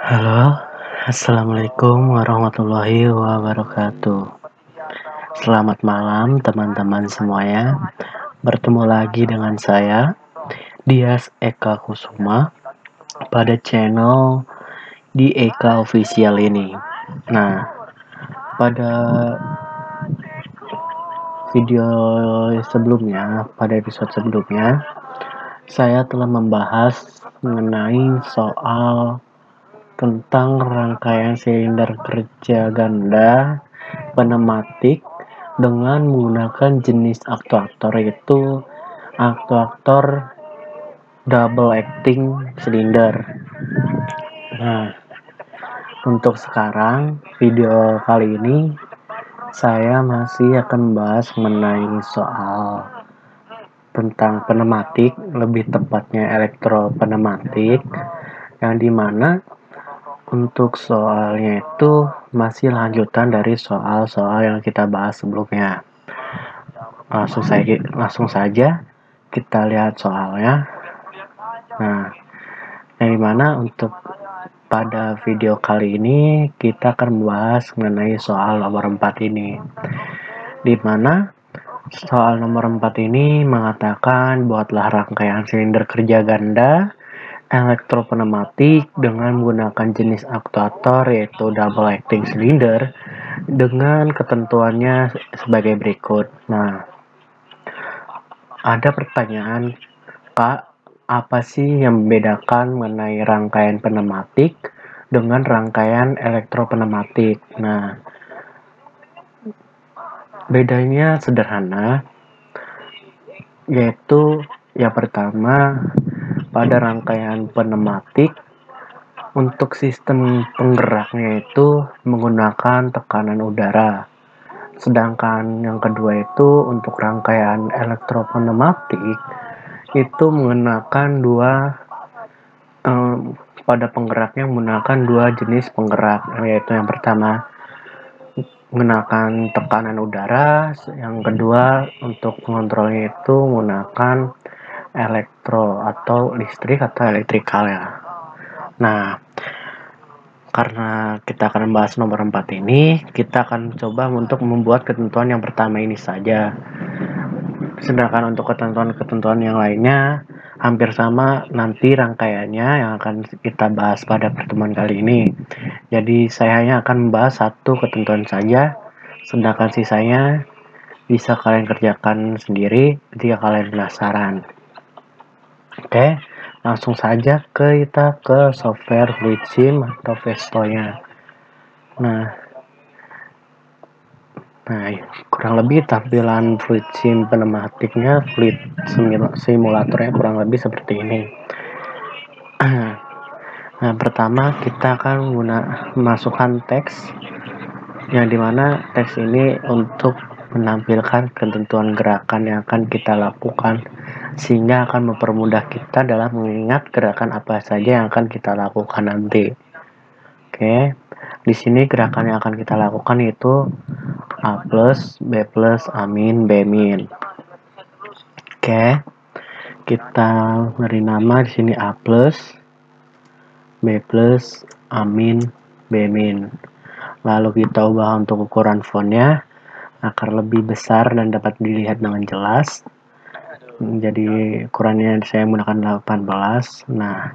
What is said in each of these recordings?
Halo, assalamualaikum warahmatullahi wabarakatuh. Selamat malam, teman-teman semuanya. Bertemu lagi dengan saya, Dias Eka Kusuma, pada channel di Eka Official ini. Nah, pada episode sebelumnya, saya telah membahas mengenai soal tentang rangkaian silinder kerja ganda pneumatik dengan menggunakan jenis aktuator, yaitu aktuator double acting silinder. Nah, untuk sekarang video kali ini saya masih akan membahas mengenai soal tentang pneumatik, lebih tepatnya elektropneumatik, yang dimana untuk soalnya itu masih lanjutan dari soal-soal yang kita bahas sebelumnya. Langsung saja kita lihat soalnya. Nah, yang dimana untuk pada video kali ini kita akan membahas mengenai soal nomor 4 ini, dimana soal nomor 4 ini mengatakan buatlah rangkaian silinder kerja ganda elektropneumatik dengan menggunakan jenis aktuator yaitu double acting cylinder dengan ketentuannya sebagai berikut. Nah, ada pertanyaan, Pak, apa sih yang membedakan mengenai rangkaian pneumatik dengan rangkaian elektropneumatik? Nah, bedanya sederhana, yaitu yang pertama, pada rangkaian pneumatik untuk sistem penggeraknya itu menggunakan tekanan udara. Sedangkan yang kedua itu untuk rangkaian elektropneumatik itu menggunakan pada penggeraknya menggunakan dua jenis penggerak, yaitu yang pertama menggunakan tekanan udara, yang kedua untuk mengontrolnya itu menggunakan elektro atau listrik atau elektrikal ya. Nah, karena kita akan membahas nomor 4 ini, kita akan coba untuk membuat ketentuan yang pertama ini saja. Sedangkan untuk ketentuan-ketentuan yang lainnya hampir sama nanti rangkaiannya yang akan kita bahas pada pertemuan kali ini. Jadi saya hanya akan membahas satu ketentuan saja, sedangkan sisanya bisa kalian kerjakan sendiri jika kalian penasaran. Oke, langsung saja kita ke software Fluid Sim atau Vesto-nya. Nah, kurang lebih tampilan Fluid Sim pneumatiknya, Fluid simulatornya kurang lebih seperti ini. Nah, pertama kita akan masukkan teks, yang dimana teks ini untuk menampilkan ketentuan gerakan yang akan kita lakukan, sehingga akan mempermudah kita dalam mengingat gerakan apa saja yang akan kita lakukan nanti. Oke, di sini gerakan yang akan kita lakukan itu A plus, B plus, amin, B min. Oke, kita beri nama di sini A plus, B plus, amin, B min. Lalu kita ubah untuk ukuran fontnya agar lebih besar dan dapat dilihat dengan jelas. Jadi ukurannya saya menggunakan 18. Nah,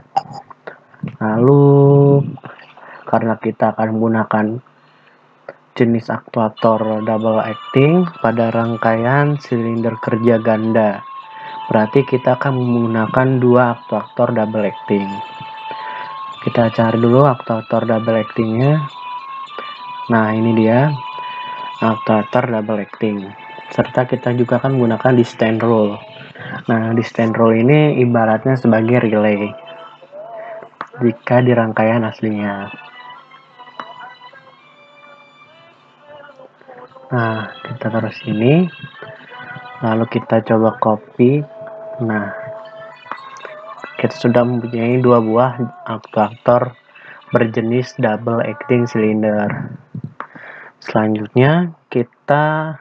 lalu karena kita akan menggunakan jenis aktuator double acting pada rangkaian silinder kerja ganda, berarti kita akan menggunakan dua aktuator double acting. Kita cari dulu aktuator double actingnya. Nah, ini dia aktuator double acting. Serta kita juga akan menggunakan distance rule. Nah, distance rule ini ibaratnya sebagai relay jika di rangkaian aslinya. Nah, kita taruh sini. Lalu kita coba copy. Nah, kita sudah mempunyai dua buah aktuator berjenis double acting cylinder. Selanjutnya kita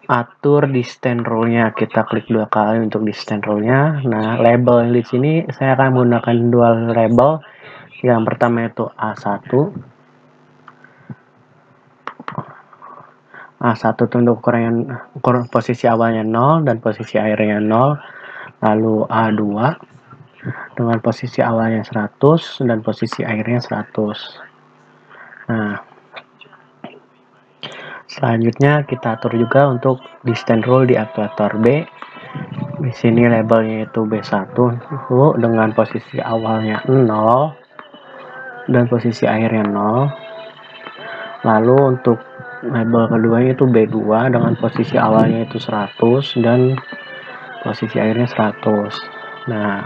atur distance rule-nya. Kita klik dua kali untuk distance rule-nya. Nah, label di sini saya akan menggunakan dual label, Yang pertama itu A1. A1 itu untuk posisi awalnya 0 dan posisi akhirnya 0. Lalu A2 dengan posisi awalnya 100 dan posisi akhirnya 100. Nah, selanjutnya kita atur juga untuk distance rule di aktuator B. Di sini labelnya itu B1 dengan posisi awalnya 0 dan posisi akhirnya 0. Lalu untuk label keduanya itu B2 dengan posisi awalnya itu 100 dan posisi akhirnya 100. Nah,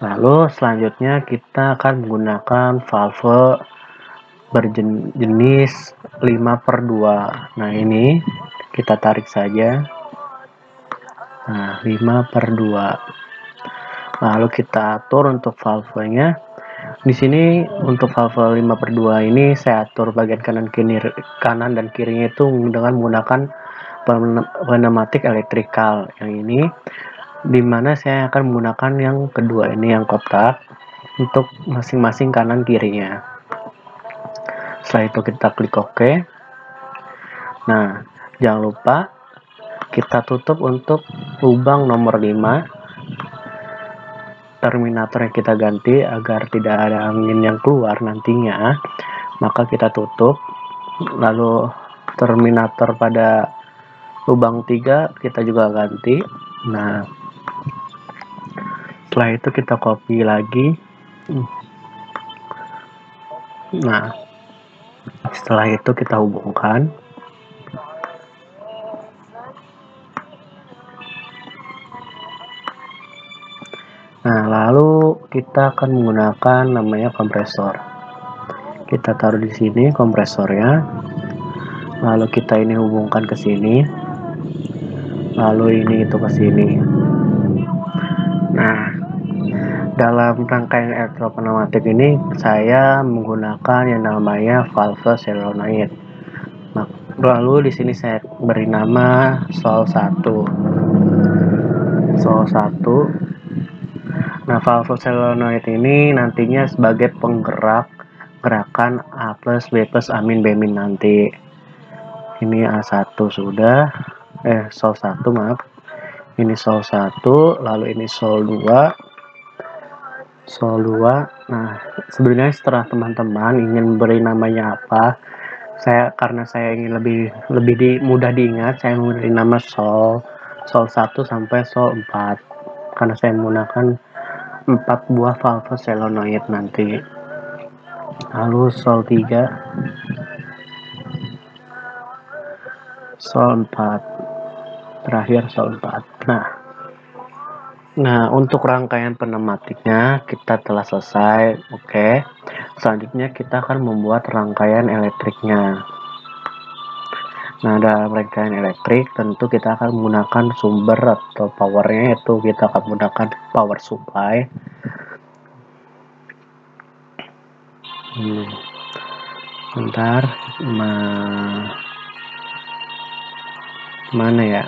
lalu selanjutnya kita akan menggunakan valve berjenis 5/2. Nah, ini kita tarik saja. Nah, 5/2. Lalu kita atur untuk valvenya. Di sini untuk valve 5/2 ini saya atur bagian kanan dan kirinya itu dengan menggunakan pneumatik elektrikal. Yang ini dimana saya akan menggunakan yang kedua ini, yang kotak, untuk masing-masing kanan kirinya. Setelah itu kita klik OK. Nah, jangan lupa kita tutup untuk lubang nomor 5. Terminatornya kita ganti agar tidak ada angin yang keluar nantinya, maka kita tutup. Lalu terminator pada lubang 3 kita juga ganti. Nah, setelah itu kita copy lagi. Nah, setelah itu kita hubungkan. Nah, lalu kita akan menggunakan namanya kompresor. Kita taruh di sini kompresornya. Lalu kita ini hubungkan ke sini. Lalu ini itu ke sini. Nah, dalam rangkaian elektropneumatik ini saya menggunakan yang namanya valve solenoid. Nah, lalu di sini saya beri nama Sol 1. Sol 1. Nah, valve solenoid ini nantinya sebagai penggerak gerakan A plus B plus amin B min nanti. Ini A1 sudah, Sol 1 maaf. Ini Sol 1, lalu ini Sol 2. Sol 2. Nah, sebenarnya setelah teman-teman ingin beri namanya apa, karena saya ingin lebih mudah diingat, saya memberi nama Sol 1 sampai Sol 4. Karena saya menggunakan 4 buah valve solenoid nanti. Lalu Sol 3, Sol 4, terakhir Sol 4. Nah, untuk rangkaian pneumatiknya kita telah selesai. Oke. Selanjutnya kita akan membuat rangkaian elektriknya. Nah, dalam rangkaian elektrik tentu kita akan menggunakan sumber atau powernya, yaitu kita akan menggunakan power supply. Bentar, mana ya?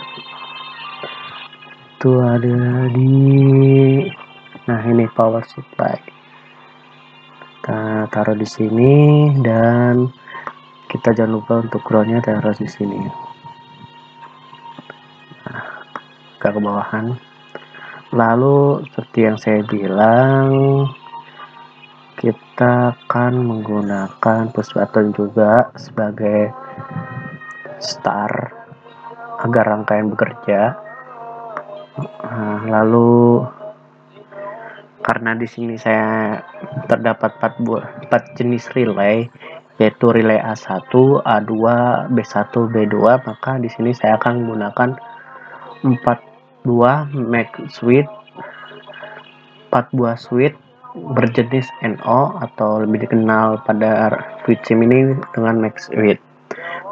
Itu ada di, nah ini power supply. Kita taruh di sini dan kita jangan lupa untuk groundnya taruh di sini. Nah, ke bawahan. Lalu seperti yang saya bilang, kita akan menggunakan push button juga sebagai start agar rangkaian bekerja. Nah, lalu karena di sini saya terdapat 4 jenis relay, yaitu relay A1, A2, B1, B2, maka di sini saya akan menggunakan 4 buah mag switch, 4 buah switch berjenis NO atau lebih dikenal pada switch ini dengan mag switch.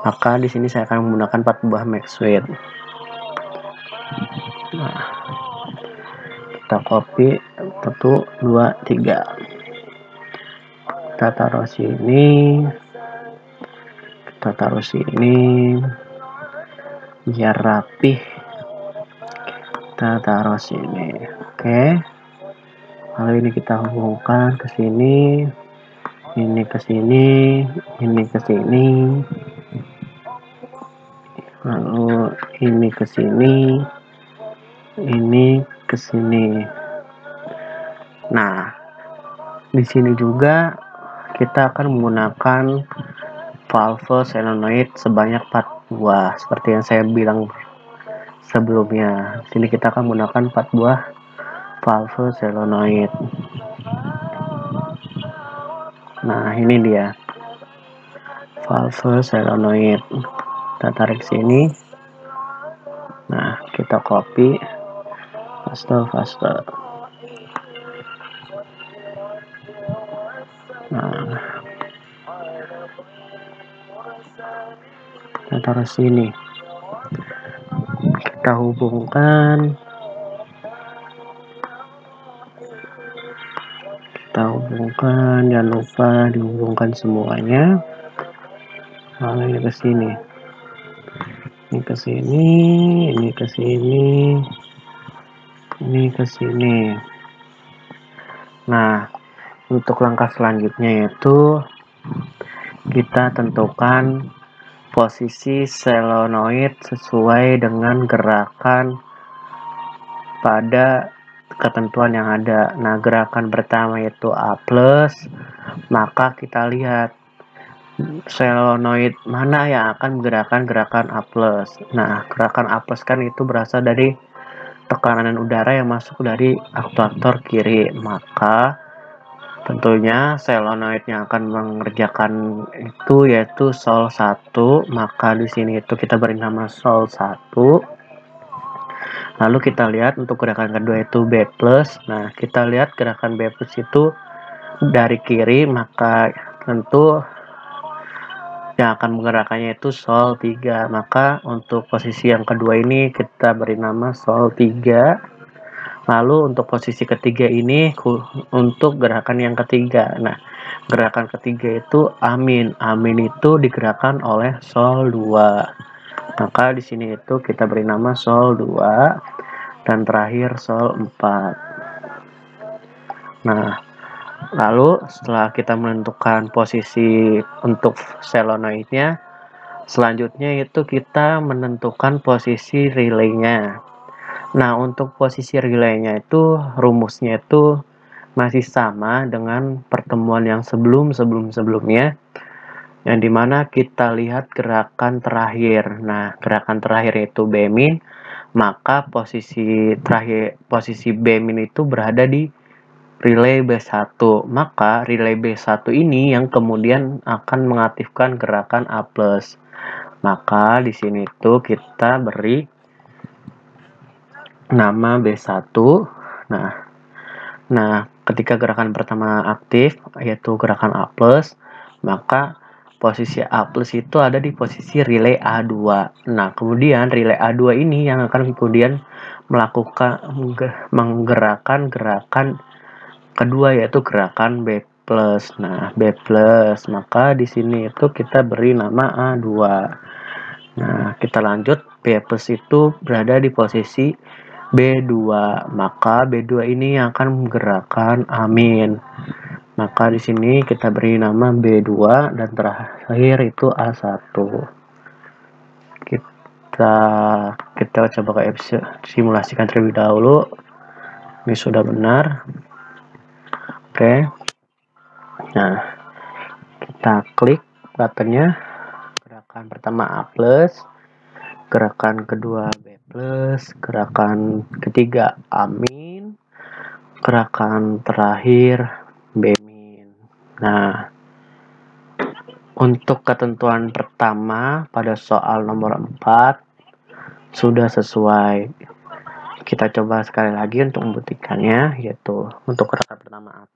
Maka di sini saya akan menggunakan 4 buah mag switch. Nah, kita copy 1, 2, 3. Kita taruh sini. Kita taruh sini biar rapih. Kita taruh sini. Oke. Lalu ini kita hubungkan ke sini, ini ke sini, ini ke sini, lalu ini ke sini, ini ke sini. Nah, di sini juga kita akan menggunakan valve solenoid sebanyak 4 buah seperti yang saya bilang sebelumnya. Di sini kita akan menggunakan 4 buah valve solenoid. Nah, ini dia valve solenoid. Kita tarik sini. Nah, kita copy, paste. Nah, kita taruh sini. Kita hubungkan. Jangan lupa dihubungkan semuanya. Lalu ini ke sini. Ini ke sini, ini ke sini, ini ke sini. Nah, untuk langkah selanjutnya yaitu kita tentukan posisi solenoid sesuai dengan gerakan pada ketentuan yang ada. Nah, gerakan pertama yaitu A+, maka kita lihat solenoid mana yang akan menggerakkan gerakan A+. Nah, gerakan A+ kan itu berasal dari tekanan udara yang masuk dari aktuator kiri, maka tentunya solenoid yang akan mengerjakan itu yaitu Sol 1, maka di sini itu kita beri nama Sol 1. Lalu kita lihat untuk gerakan kedua itu B+. Nah, kita lihat gerakan B+ itu dari kiri, maka tentu yang akan menggerakkannya itu Sol 3. Maka untuk posisi yang kedua ini kita beri nama Sol 3. Lalu untuk posisi ketiga ini untuk gerakan yang ketiga. Nah, gerakan ketiga itu Amin. Amin itu digerakkan oleh Sol 2. Maka di sini itu kita beri nama Sol 2 dan terakhir Sol 4. Nah, lalu setelah kita menentukan posisi untuk solenoidnya, selanjutnya itu kita menentukan posisi relaynya. Nah, untuk posisi relaynya itu rumusnya itu masih sama dengan pertemuan yang sebelumnya, yang dimana kita lihat gerakan terakhir. Nah, gerakan terakhir itu B-, maka posisi B- itu berada di relay B1. Maka relay B1 ini yang kemudian akan mengaktifkan gerakan A+. Maka di sini tuh kita beri nama B1. Nah, ketika gerakan pertama aktif yaitu gerakan A+, maka posisi A+ itu ada di posisi relay A2. Nah, kemudian relay A2 ini yang akan kemudian menggerakkan gerakan kedua yaitu gerakan B+. Nah, B+, maka di sini itu kita beri nama A2. Nah, kita lanjut. B+ itu berada di posisi B2, maka B2 ini akan menggerakkan Amin. Maka di sini kita beri nama B2 dan terakhir itu A1. Kita coba simulasikan terlebih dahulu. Ini sudah benar. Oke. Nah, kita klik buttonnya. Gerakan pertama A+, gerakan kedua B+, gerakan ketiga Amin, gerakan terakhir B-. Nah, untuk ketentuan pertama pada soal nomor 4 sudah sesuai. Kita coba sekali lagi untuk membuktikannya, yaitu untuk gerakan pertama A+,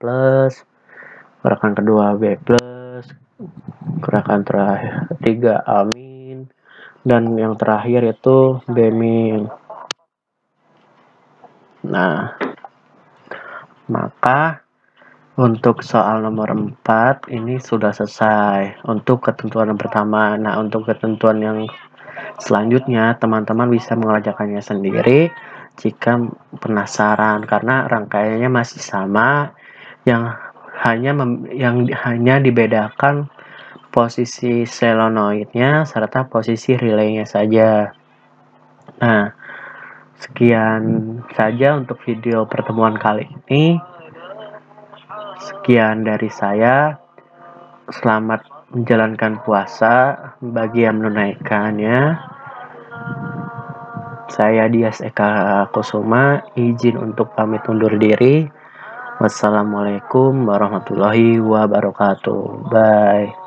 gerakan kedua B+, gerakan terakhir ketiga Amin, dan yang terakhir itu B-. Nah, maka untuk soal nomor 4 ini sudah selesai untuk ketentuan yang pertama. Nah, untuk ketentuan yang selanjutnya teman-teman bisa mengerjakannya sendiri jika penasaran, karena rangkaiannya masih sama, yang hanya dibedakan posisi solenoidnya serta posisi relaynya saja. Nah, sekian saja untuk video pertemuan kali ini. Sekian dari saya. Selamat menjalankan puasa bagi yang menunaikannya. Saya Dias Eka Kusuma, izin untuk pamit undur diri. Wassalamualaikum warahmatullahi wabarakatuh. Bye.